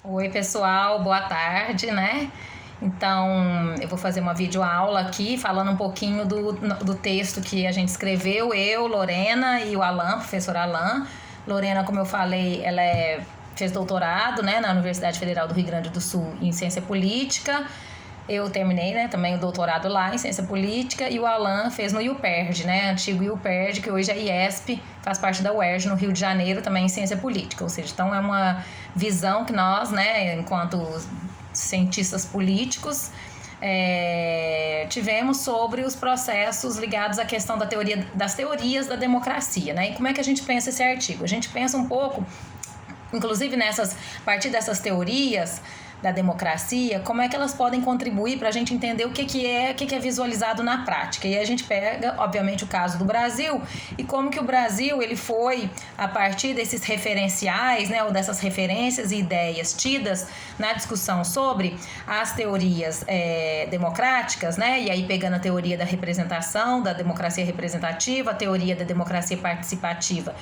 Oi, pessoal, boa tarde, né? Então, eu vou fazer uma videoaula aqui falando um pouquinho do texto que a gente escreveu, eu, Lorena e o Alan, professor Alan. Lorena, como eu falei, fez doutorado, né, na Universidade Federal do Rio Grande do Sul em Ciência Política. Eu terminei, né, também o doutorado lá em Ciência Política e o Alan fez no UPERJ, né, antigo UPERJ, que hoje é IESP, faz parte da UERJ no Rio de Janeiro, também em Ciência Política. Ou seja, então é uma visão que nós, né, enquanto cientistas políticos, tivemos sobre os processos ligados à questão das teorias da democracia, né? E como é que a gente pensa esse artigo? A gente pensa um pouco, inclusive a partir dessas teorias da democracia, como é que elas podem contribuir para a gente entender o que é visualizado na prática. E a gente pega, obviamente, o caso do Brasil e como que o Brasil ele foi, a partir desses referenciais, né, ou dessas referências e ideias tidas na discussão sobre as teorias democráticas, né, e aí pegando a teoria da representação, da democracia representativa, a teoria da democracia participativa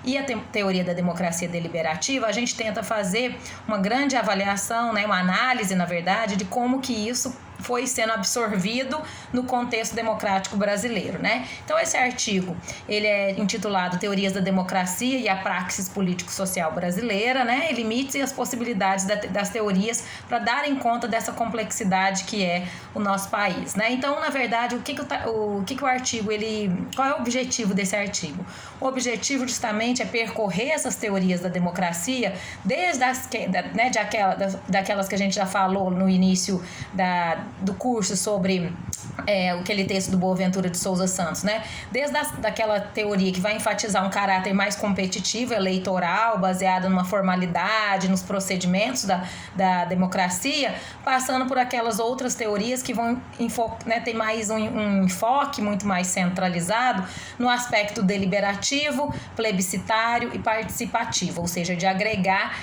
e a teoria da democracia deliberativa, a gente tenta fazer uma grande avaliação, né, uma análise, na verdade, de como que isso foi sendo absorvido no contexto democrático brasileiro, né? Então esse artigo, ele é intitulado Teorias da Democracia e a Praxis Político-Social Brasileira, né? Limites e as possibilidades das teorias para darem conta dessa complexidade que é o nosso país, né? Então, na verdade, o que o artigo, qual é o objetivo desse artigo? O objetivo justamente é percorrer essas teorias da democracia desde daquelas que a gente já falou no início do curso sobre aquele texto do Boaventura de Souza Santos, né? Desde daquela teoria que vai enfatizar um caráter mais competitivo, eleitoral, baseado numa formalidade, nos procedimentos da democracia, passando por aquelas outras teorias que vão ter mais um enfoque muito mais centralizado no aspecto deliberativo, plebiscitário e participativo, ou seja, de agregar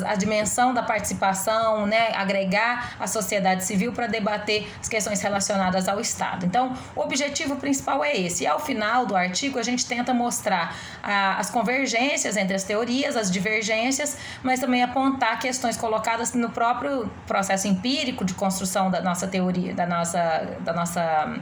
a dimensão da participação, né? Agregar a sociedade civil para debater as questões relacionadas ao Estado. Então, o objetivo principal é esse. E ao final do artigo, a gente tenta mostrar as convergências entre as teorias, as divergências, mas também apontar questões colocadas no próprio processo empírico de construção da nossa teoria, da nossa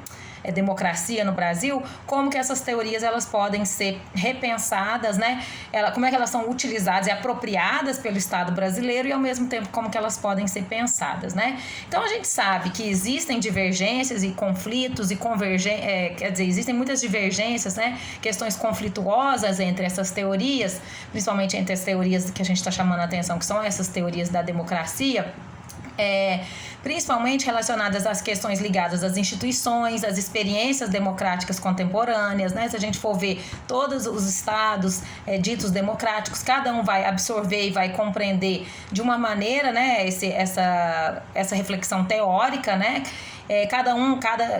democracia no Brasil, como que essas teorias elas podem ser repensadas, né? Como é que elas são utilizadas e apropriadas pelo Estado brasileiro e ao mesmo tempo como que elas podem ser pensadas, né? Então a gente sabe que existem divergências e conflitos e existem muitas divergências, né? Questões conflituosas entre essas teorias, principalmente entre as teorias que a gente está chamando a atenção, que são essas teorias da democracia, principalmente relacionadas às questões ligadas às instituições, às experiências democráticas contemporâneas, né? Se a gente for ver todos os estados ditos democráticos, cada um vai absorver e vai compreender de uma maneira, né, essa reflexão teórica, né?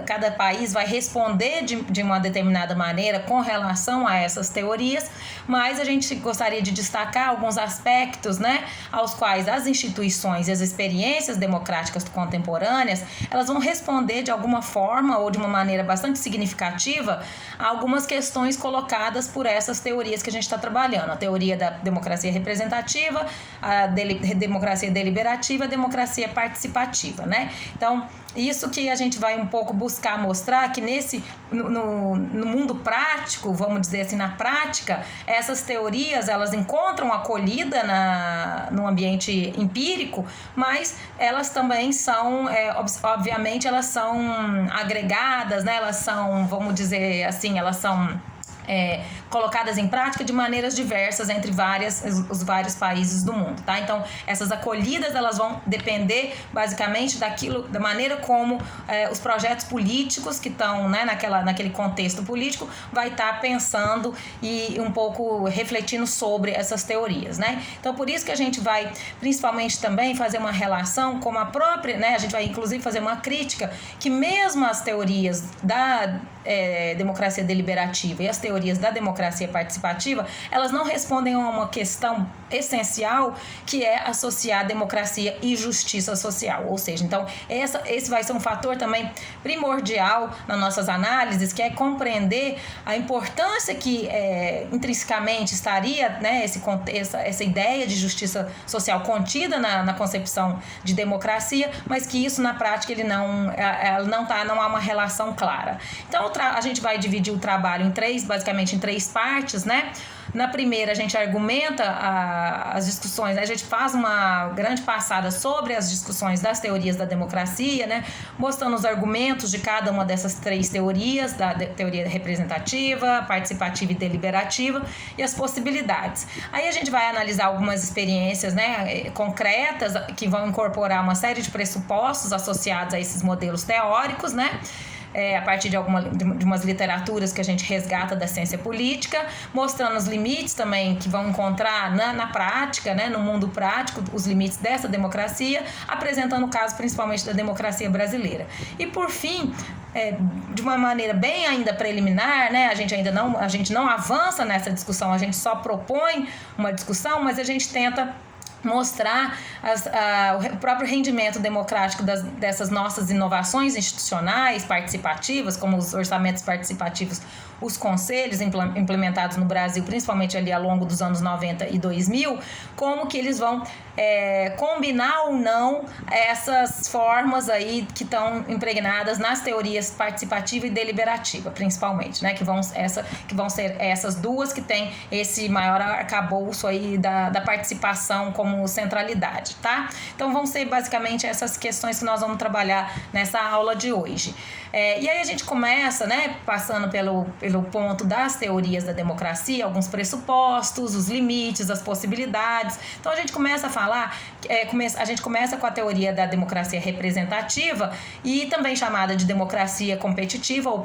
Cada país vai responder de uma determinada maneira com relação a essas teorias, mas a gente gostaria de destacar alguns aspectos, né, aos quais as instituições e as experiências democráticas contemporâneas, elas vão responder de alguma forma ou de uma maneira bastante significativa a algumas questões colocadas por essas teorias que a gente está trabalhando. A teoria da democracia representativa, a democracia deliberativa, a democracia participativa, né? Então, isso que a gente vai um pouco buscar mostrar que no mundo prático, vamos dizer assim, na prática, essas teorias elas encontram acolhida no ambiente empírico, mas elas também são, obviamente, elas são agregadas, né? Elas são, vamos dizer assim, elas são colocadas em prática de maneiras diversas entre os vários países do mundo, tá? Então, essas acolhidas, elas vão depender basicamente da maneira como os projetos políticos que estão, né, naquele contexto político vai estar pensando e um pouco refletindo sobre essas teorias, né? Então, por isso que a gente vai, principalmente também, fazer uma relação com a própria, né? A gente vai, inclusive, fazer uma crítica que mesmo as teorias democracia deliberativa e as teorias da democracia participativa, elas não respondem a uma questão essencial, que é associar democracia e justiça social. Ou seja, então, esse vai ser um fator também primordial nas nossas análises, que é compreender a importância que intrinsecamente estaria, né, essa ideia de justiça social contida na concepção de democracia, mas que isso na prática não há uma relação clara. Então a gente vai dividir o trabalho basicamente em três partes, né? Na primeira, a gente argumenta as discussões, né? A gente faz uma grande passada sobre as discussões das teorias da democracia, né? Mostrando os argumentos de cada uma dessas três teorias, da teoria representativa, participativa e deliberativa, e as possibilidades. Aí a gente vai analisar algumas experiências, né, concretas, que vão incorporar uma série de pressupostos associados a esses modelos teóricos, né? A partir de umas literaturas que a gente resgata da ciência política, mostrando os limites também que vão encontrar na prática, né, no mundo prático, os limites dessa democracia, apresentando o caso principalmente da democracia brasileira. E por fim, de uma maneira bem ainda preliminar, né, a gente não avança nessa discussão, a gente só propõe uma discussão, mas a gente tenta mostrar o próprio rendimento democrático dessas nossas inovações institucionais participativas, como os orçamentos participativos, os conselhos implementados no Brasil, principalmente ali ao longo dos anos 90 e 2000, como que eles vão combinar ou não essas formas aí que estão impregnadas nas teorias participativa e deliberativa, principalmente, né, que vão ser essas duas que têm esse maior arcabouço aí da participação como centralidade, tá? Então vão ser basicamente essas questões que nós vamos trabalhar nessa aula de hoje. E aí a gente começa, né, passando pelo ponto das teorias da democracia, alguns pressupostos, os limites, as possibilidades. Então a gente começa a falar, a gente começa com a teoria da democracia representativa e também chamada de democracia competitiva ou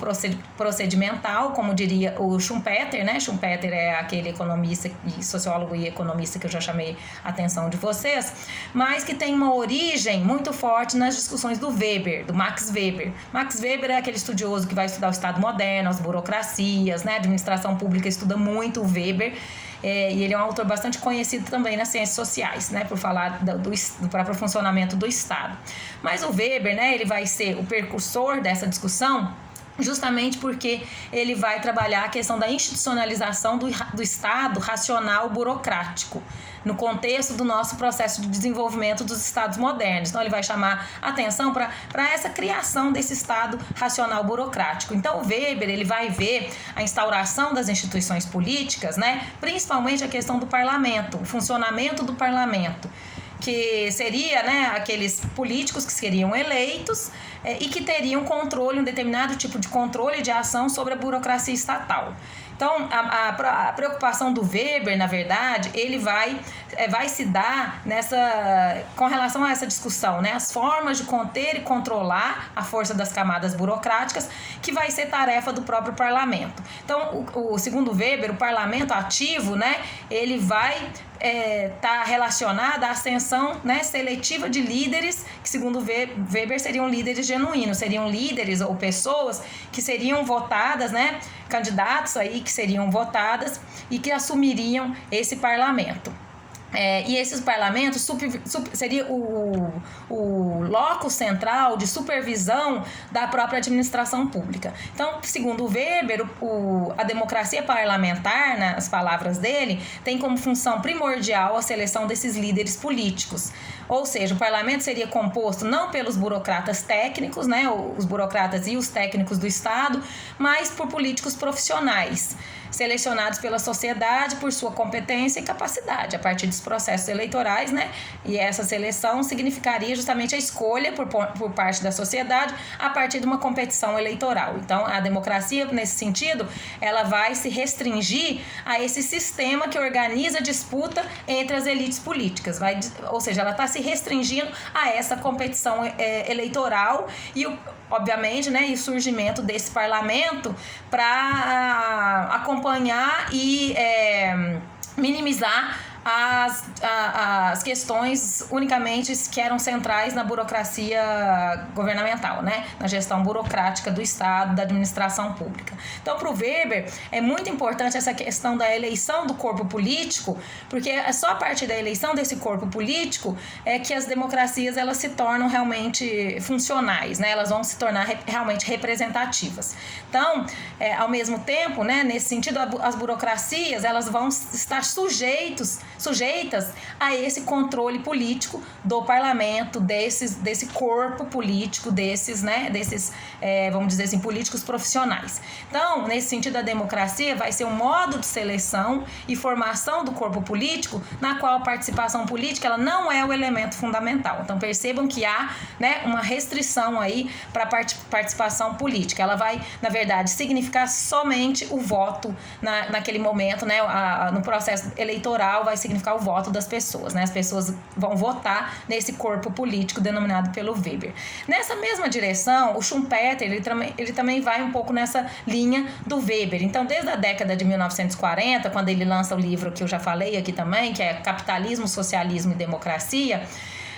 procedimental, como diria o Schumpeter, né? Schumpeter é aquele economista e sociólogo e economista que eu já chamei a atenção de vocês, mas que tem uma origem muito forte nas discussões do Weber, do Max Weber. Max Weber é aquele estudioso que vai estudar o Estado moderno, as burocracias, né? A administração pública estuda muito o Weber, e ele é um autor bastante conhecido também nas ciências sociais, né? Por falar do próprio funcionamento do Estado. Mas o Weber, né? Ele vai ser o precursor dessa discussão, justamente porque ele vai trabalhar a questão da institucionalização do Estado racional burocrático no contexto do nosso processo de desenvolvimento dos Estados modernos. Então, ele vai chamar atenção para essa criação desse Estado racional burocrático. Então, o Weber ele vai ver a instauração das instituições políticas, né? Principalmente a questão do parlamento, o funcionamento do parlamento, que seria, né, aqueles políticos que seriam eleitos e que teriam controle, um determinado tipo de controle de ação sobre a burocracia estatal. Então, a preocupação do Weber, na verdade, ele vai se dar com relação a essa discussão, né? As formas de conter e controlar a força das camadas burocráticas, que vai ser tarefa do próprio parlamento. Então, segundo Weber, o parlamento ativo, né, ele vai está relacionada à ascensão, né, seletiva de líderes, que segundo Weber seriam líderes genuínos, seriam líderes ou pessoas que seriam votadas, né, candidatos aí que seriam votadas e que assumiriam esse parlamento. E esses parlamentos seria o locus central de supervisão da própria administração pública. Então, segundo Weber, a democracia parlamentar, nas palavras dele, tem como função primordial a seleção desses líderes políticos. Ou seja, o parlamento seria composto não pelos burocratas técnicos, né, os burocratas e os técnicos do Estado, mas por políticos profissionais, selecionados pela sociedade por sua competência e capacidade, a partir dos processos eleitorais, né? E essa seleção significaria justamente a escolha por parte da sociedade a partir de uma competição eleitoral. Então, a democracia, nesse sentido, ela vai se restringir a esse sistema que organiza a disputa entre as elites políticas. Ou seja, ela está se restringindo a essa competição eleitoral e obviamente, né, e o surgimento desse parlamento para acompanhar e minimizar as questões unicamente que eram centrais na burocracia governamental, né? Na gestão burocrática do Estado, da administração pública. Então, para o Weber, é muito importante essa questão da eleição do corpo político, porque é só a partir da eleição desse corpo político é que as democracias elas se tornam realmente funcionais, né? Elas vão se tornar realmente representativas. Então, ao mesmo tempo, né, nesse sentido, as burocracias elas vão estar sujeitas a esse controle político do parlamento, desse corpo político, vamos dizer assim, políticos profissionais. Então, nesse sentido, a democracia vai ser um modo de seleção e formação do corpo político, na qual a participação política ela não é o elemento fundamental. Então, percebam que há, né, uma restrição aí para a participação política. Ela vai, na verdade, significar somente o voto naquele momento, né, no processo eleitoral vai significar o voto das pessoas, né? As pessoas vão votar nesse corpo político denominado pelo Weber. Nessa mesma direção, o Schumpeter, ele também vai um pouco nessa linha do Weber. Então, desde a década de 1940, quando ele lança o livro que eu já falei aqui também, que é Capitalismo, Socialismo e Democracia,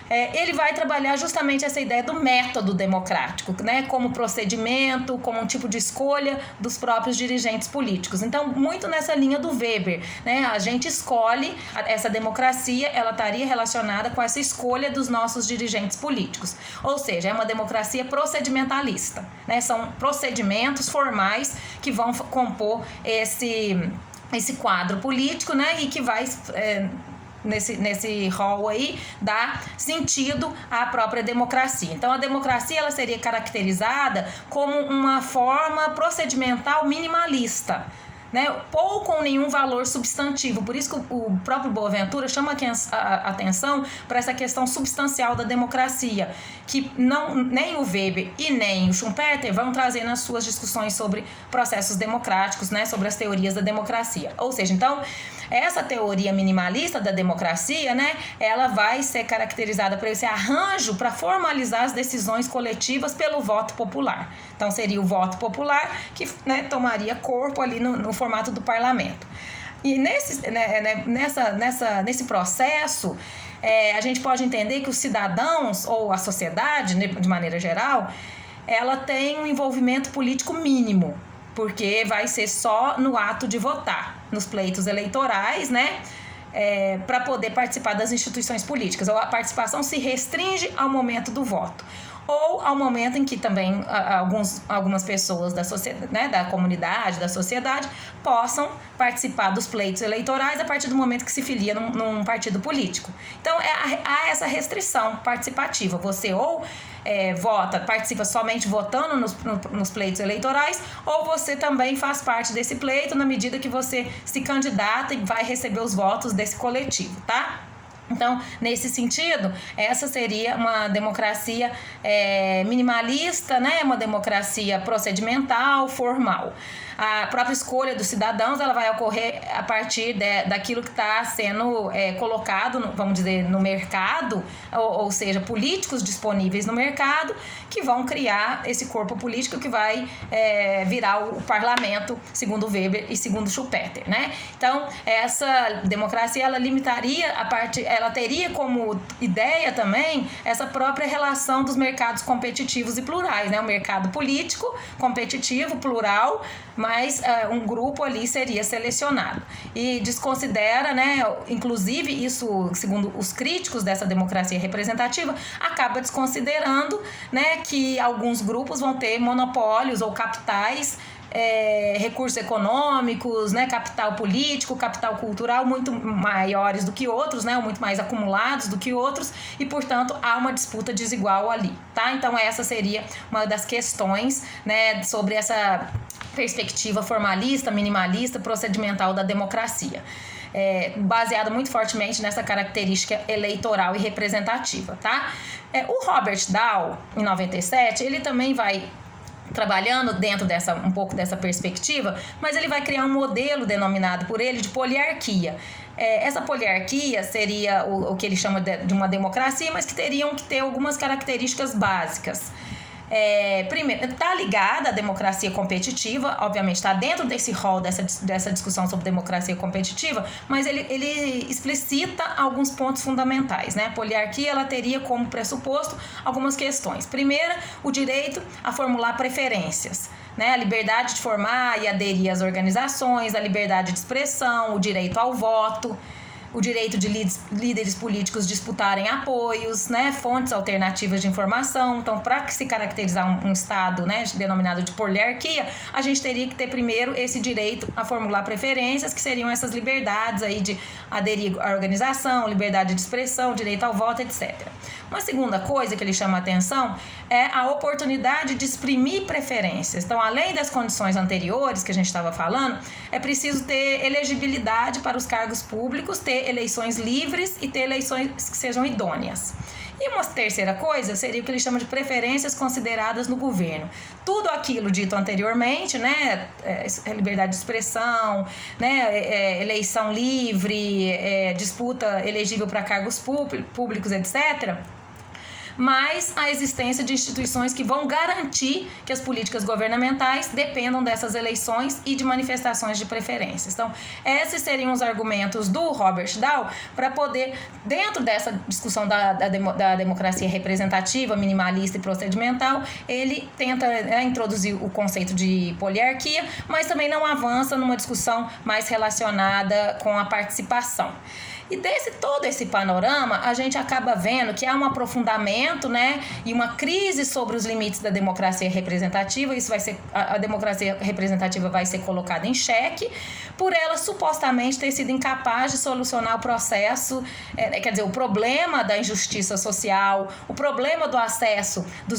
ele vai trabalhar justamente essa ideia do método democrático, né, como procedimento, como um tipo de escolha dos próprios dirigentes políticos. Então, muito nessa linha do Weber, né, a gente escolhe, essa democracia, ela estaria relacionada com essa escolha dos nossos dirigentes políticos. Ou seja, é uma democracia procedimentalista, né, são procedimentos formais que vão compor esse quadro político, né, e que vai... nesse rol aí, dá sentido à própria democracia. Então, a democracia ela seria caracterizada como uma forma procedimental minimalista, né, ou com nenhum valor substantivo. Por isso que o próprio Boaventura chama a atenção para essa questão substancial da democracia, que nem o Weber e nem o Schumpeter vão trazer nas suas discussões sobre processos democráticos, né, sobre as teorias da democracia. Ou seja, então, essa teoria minimalista da democracia, né, ela vai ser caracterizada por esse arranjo para formalizar as decisões coletivas pelo voto popular. Então, seria o voto popular que, né, tomaria corpo ali no formato do parlamento. E nesse processo, a gente pode entender que os cidadãos, ou a sociedade, né, de maneira geral, ela tem um envolvimento político mínimo, porque vai ser só no ato de votar, nos pleitos eleitorais, né? Para poder participar das instituições políticas. Ou a participação se restringe ao momento do voto. Ou ao momento em que também algumas pessoas da sociedade, né, da comunidade, da sociedade, possam participar dos pleitos eleitorais a partir do momento que se filia num partido político. Então, há essa restrição participativa. Você ou participa somente votando nos pleitos eleitorais, ou você também faz parte desse pleito na medida que você se candidata e vai receber os votos desse coletivo, tá? Então, nesse sentido, essa seria uma democracia minimalista, né? Uma democracia procedimental, formal. A própria escolha dos cidadãos ela vai ocorrer a partir daquilo que está sendo colocado, vamos dizer, no mercado, ou seja, políticos disponíveis no mercado que vão criar esse corpo político que vai virar o parlamento, segundo Weber e segundo Schumpeter, né? Então, essa democracia ela limitaria ela teria como ideia também essa própria relação dos mercados competitivos e plurais, né? O mercado político, competitivo, plural, mas um grupo ali seria selecionado. E desconsidera, né, inclusive isso, segundo os críticos dessa democracia representativa, acaba desconsiderando, né, que alguns grupos vão ter monopólios ou capitais, recursos econômicos, né, capital político, capital cultural muito maiores do que outros, né, ou muito mais acumulados do que outros, e portanto há uma disputa desigual ali, tá? Então essa seria uma das questões, né, sobre essa perspectiva formalista, minimalista, procedimental da democracia. Baseado muito fortemente nessa característica eleitoral e representativa, tá? O Robert Dahl, em 97, ele também vai trabalhando dentro um pouco dessa perspectiva, mas ele vai criar um modelo denominado por ele de poliarquia. Essa poliarquia seria o que ele chama de uma democracia, mas que teriam que ter algumas características básicas. primeiro, está ligada à democracia competitiva, obviamente está dentro desse rol dessa discussão sobre democracia competitiva, mas ele explicita alguns pontos fundamentais, né? A poliarquia, ela teria como pressuposto algumas questões. Primeira, o direito a formular preferências, né? A liberdade de formar e aderir às organizações, a liberdade de expressão, o direito ao voto, o direito de líderes políticos disputarem apoios, né, fontes alternativas de informação. Então, para se caracterizar um Estado, né, denominado de poliarquia, a gente teria que ter primeiro esse direito a formular preferências, que seriam essas liberdades aí de aderir à organização, liberdade de expressão, direito ao voto, etc. Uma segunda coisa que ele chama a atenção é a oportunidade de exprimir preferências. Então, além das condições anteriores que a gente estava falando, é preciso ter elegibilidade para os cargos públicos, ter eleições livres e ter eleições que sejam idôneas. E uma terceira coisa seria o que ele chama de preferências consideradas no governo. Tudo aquilo dito anteriormente, né, liberdade de expressão, né, eleição livre, disputa elegível para cargos públicos, etc., mas a existência de instituições que vão garantir que as políticas governamentais dependam dessas eleições e de manifestações de preferências. Então, esses seriam os argumentos do Robert Dahl para poder, dentro dessa discussão da democracia representativa, minimalista e procedimental, ele tenta introduzir o conceito de poliarquia, mas também não avança numa discussão mais relacionada com a participação. E todo esse panorama, a gente acaba vendo que há um aprofundamento, né, e uma crise sobre os limites da democracia representativa. Isso vai ser, a democracia representativa vai ser colocada em xeque por ela supostamente ter sido incapaz de solucionar o processo, quer dizer, o problema da injustiça social, o problema do acesso dos